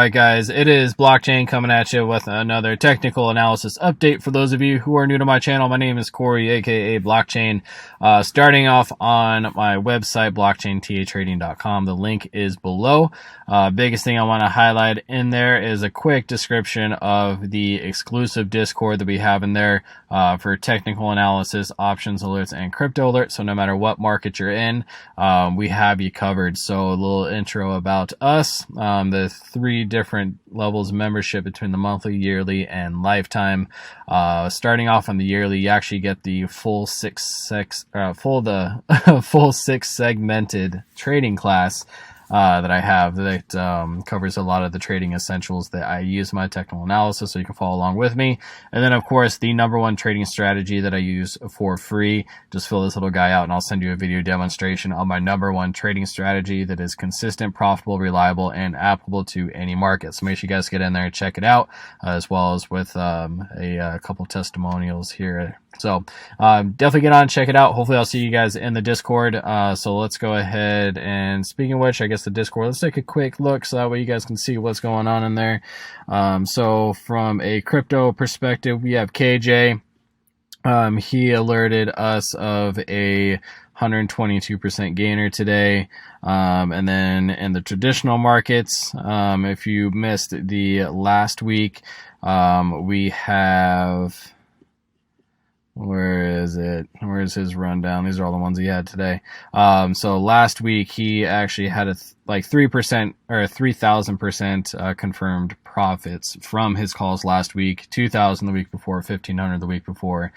Alright guys, it is Blockchain coming at you with another technical analysis update. For those of you who are new to my channel, my name is Corey, aka Blockchain. Starting off on my website, blockchaintrading.com. The link is below. Biggest thing I want to highlight in there is a quick description of the exclusive Discord that we have in there for technical analysis, options alerts, and crypto alerts. So no matter what market you're in, we have you covered. So a little intro about us. The three different levels of membership between the monthly, yearly, and lifetime. Starting off on the yearly, you actually get the full six segmented trading class that I have that covers a lot of the trading essentials that I use in my technical analysis, so you can follow along with me. And then, of course, the #1 trading strategy that I use for free. Just fill this little guy out, and I'll send you a video demonstration on my #1 trading strategy that is consistent, profitable, reliable, and applicable to any market. So make sure you guys get in there and check it out, as well as with a couple testimonials here. So definitely get on and check it out. Hopefully I'll see you guys in the Discord. So let's go ahead, and speaking of which, I guess the Discord, let's take a quick look so that way you guys can see what's going on in there. So from a crypto perspective, we have KJ. He alerted us of a 122% gainer today. And then in the traditional markets, if you missed the last week, we have... Where is it? Where's his rundown? These are all the ones he had today. So last week he actually had like 3% or 3,000% confirmed profits from his calls last week. 2,000 the week before, 1,500 the week before.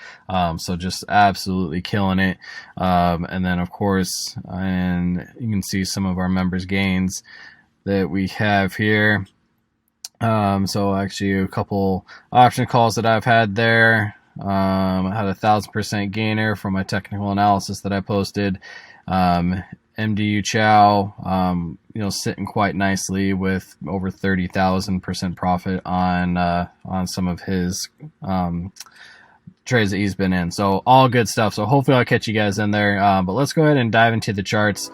So just absolutely killing it. And then of course, and you can see some of our members' gains that we have here. So actually a couple option calls that I've had there. I had 1,000% gainer from my technical analysis that I posted. MDU Chow, sitting quite nicely with over 30,000% profit on some of his trades that he's been in. So all good stuff. So hopefully I'll catch you guys in there. But let's go ahead and dive into the charts.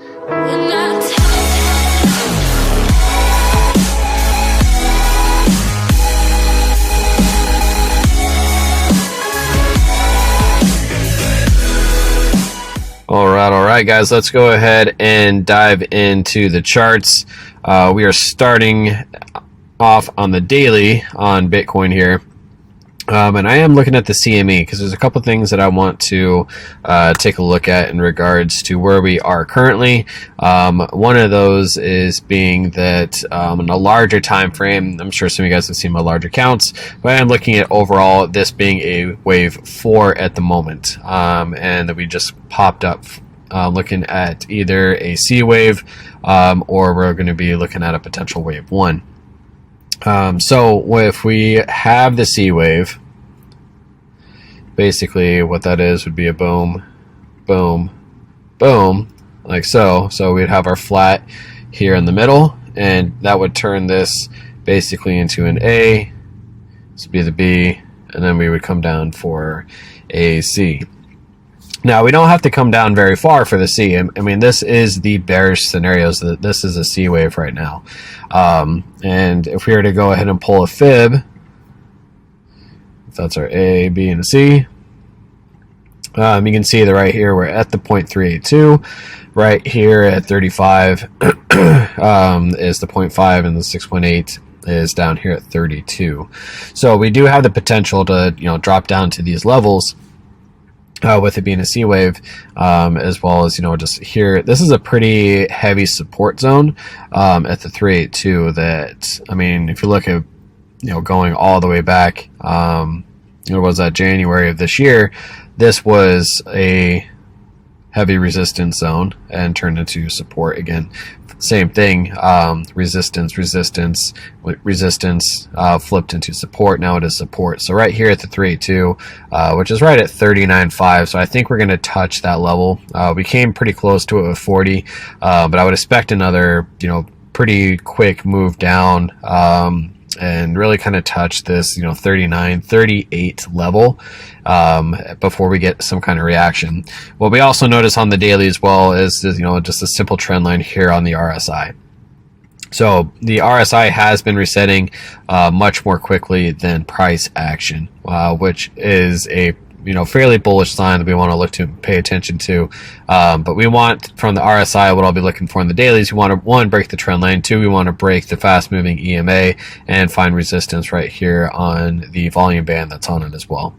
All right, guys, let's go ahead and dive into the charts. We are starting off on the daily on Bitcoin here. And I am looking at the CME because there's a couple things that I want to take a look at in regards to where we are currently. One of those is being that in a larger time frame, I'm sure some of you guys have seen my larger counts, but I am looking at overall this being a wave 4 at the moment, and that we just popped up looking at either a C wave or we're going to be looking at a potential wave 1. So if we have the C wave, basically what that is would be a boom, boom, boom, like so. So we'd have our flat here in the middle, and that would turn this basically into an A. This would be the B, and then we would come down for a C. Now, we don't have to come down very far for the C. I mean, this is the bearish scenarios. This is a C wave right now. And if we were to go ahead and pull a fib, if that's our A, B, and a C, you can see that right here we're at the 0.382. Right here at 35 is the 0.5, and the 6.8 is down here at 32. So we do have the potential to drop down to these levels. With it being a C wave, as well as just here, this is a pretty heavy support zone at the 382. That, I mean, if you look at going all the way back, it was that January of this year, this was a heavy resistance zone and turned into support again. Same thing, resistance, flipped into support. Now it is support. So right here at the 382, which is right at 39.5. So I think we're going to touch that level. We came pretty close to it with 40, but I would expect another, pretty quick move down, and really kind of touch this, 39, 38 level, before we get some kind of reaction. What we also notice on the daily as well is, just a simple trend line here on the RSI. So the RSI has been resetting much more quickly than price action, which is a fairly bullish sign that we want to look to pay attention to. But we want from the RSI, what I'll be looking for in the dailies, we want to, one, break the trend line. Two, we want to break the fast moving EMA and find resistance right here on the volume band that's on it as well.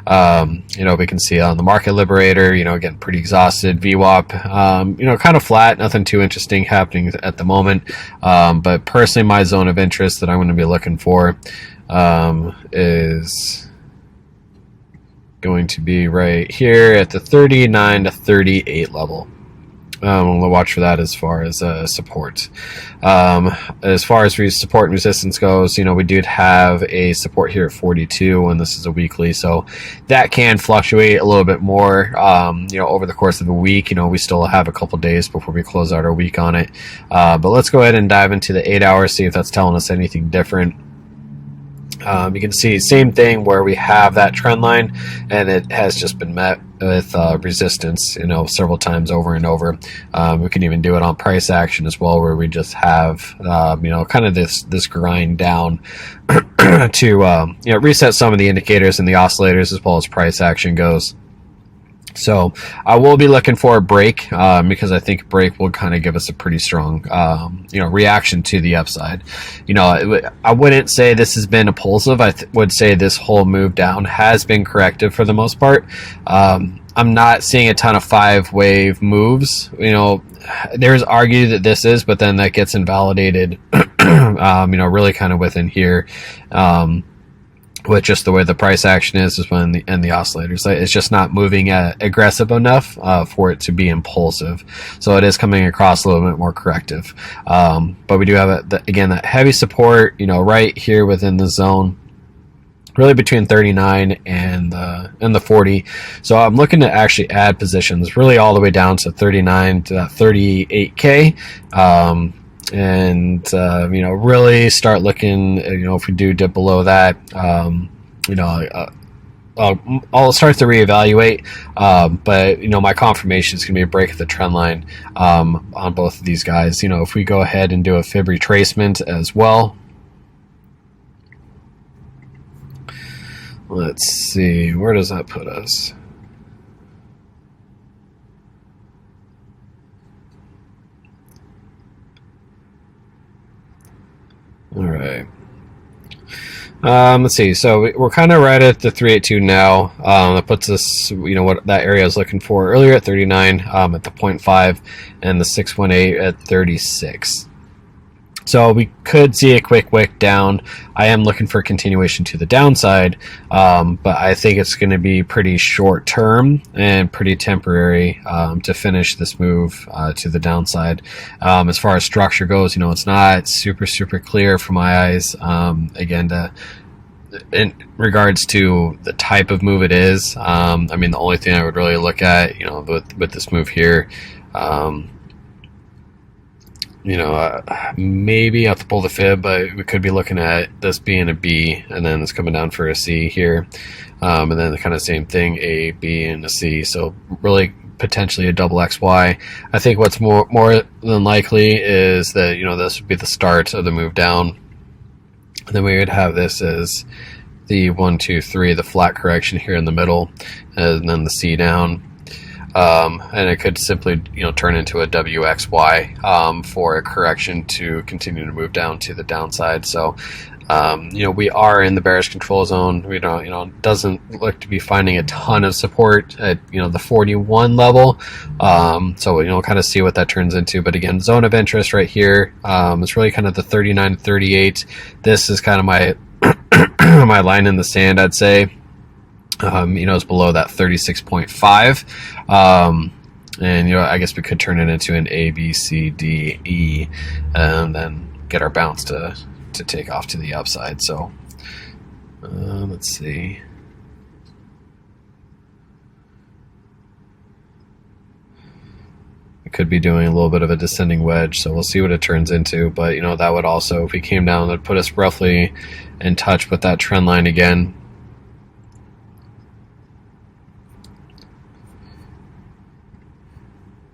We can see on the market liberator, getting pretty exhausted. VWAP, kind of flat, nothing too interesting happening at the moment. But personally, my zone of interest that I'm going to be looking for is going to be right here at the 39 to 38 level. We'll watch for that as far as support. As far as support and resistance goes, we did have a support here at 42, and this is a weekly, so that can fluctuate a little bit more, over the course of the week. We still have a couple days before we close out our week on it. But let's go ahead and dive into the 8 hours, see if that's telling us anything different. You can see same thing where we have that trend line, and it has just been met with resistance, several times over and over. We can even do it on price action as well, where we just have, kind of this grind down to, reset some of the indicators and the oscillators as well as price action goes. So I will be looking for a break because I think a break will kind of give us a pretty strong, reaction to the upside. I wouldn't say this has been impulsive. I would say this whole move down has been corrective for the most part. I'm not seeing a ton of 5-wave moves. There's argued that this is, but then that gets invalidated, really kind of within here. With just the way the price action is when the oscillators, it's just not moving aggressive enough for it to be impulsive. So it is coming across a little bit more corrective. But we do have that heavy support, right here within the zone, really between 39 and the 40. So I'm looking to actually add positions really all the way down to 39 to 38K. And really start looking, if we do dip below that, I'll start to reevaluate, but my confirmation is going to be a break of the trend line on both of these guys. If we go ahead and do a fib retracement as well, let's see, where does that put us? All right. Let's see. So we're kind of right at the 382 now. That puts us, what that area I was looking for earlier at 39, at the 0.5, and the 618 at 36. So we could see a quick wick down. I am looking for a continuation to the downside, but I think it's going to be pretty short term and pretty temporary to finish this move to the downside. As far as structure goes, it's not super clear from my eyes. In regards to the type of move it is, the only thing I would really look at, with this move here, maybe I have to pull the fib, but we could be looking at this being a B, and then it's coming down for a C here, and then the kind of same thing, A, B, and a C. So really potentially a double XY. I think what's more than likely is that this would be the start of the move down, and then we would have this as the 1, 2, 3, the flat correction here in the middle, and then the C down. And it could simply, turn into a WXY for a correction to continue to move down to the downside. So, we are in the bearish control zone. We don't, doesn't look to be finding a ton of support at, the 41 level. So, kind of see what that turns into. But again, zone of interest right here, it's really kind of the 39 to 38. This is kind of my, my line in the sand, I'd say. It's below that 36.5. And, I guess we could turn it into an A, B, C, D, E, and then get our bounce to take off to the upside. So, let's see. We could be doing a little bit of a descending wedge, so we'll see what it turns into. But, that would also, if we came down, that would put us roughly in touch with that trend line again.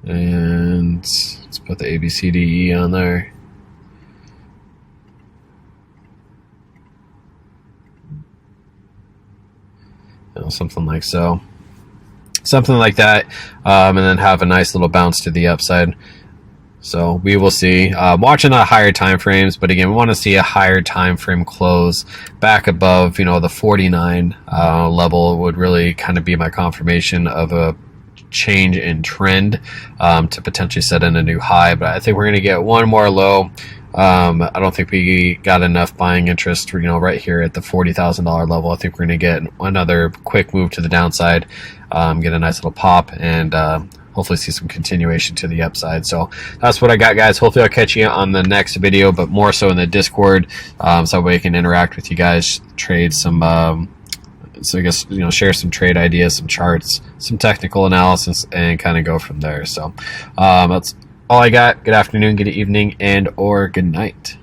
And let's put the ABCDE on there. something like so. Something like that, and then have a nice little bounce to the upside. So we will see. Watching the higher time frames, but again, we want to see a higher time frame close back above, the 49 level would really kind of be my confirmation of a change in trend to potentially set in a new high. But I think we're going to get one more low. I don't think we got enough buying interest, right here at the $40,000 level. I think we're going to get another quick move to the downside, get a nice little pop, and hopefully see some continuation to the upside. So that's what I got, guys. Hopefully I'll catch you on the next video, but more so in the Discord, so that way I can interact with you guys, trade some, so I guess, share some trade ideas, some charts, some technical analysis, and kind of go from there. So that's all I got. Good afternoon, good evening, and or good night.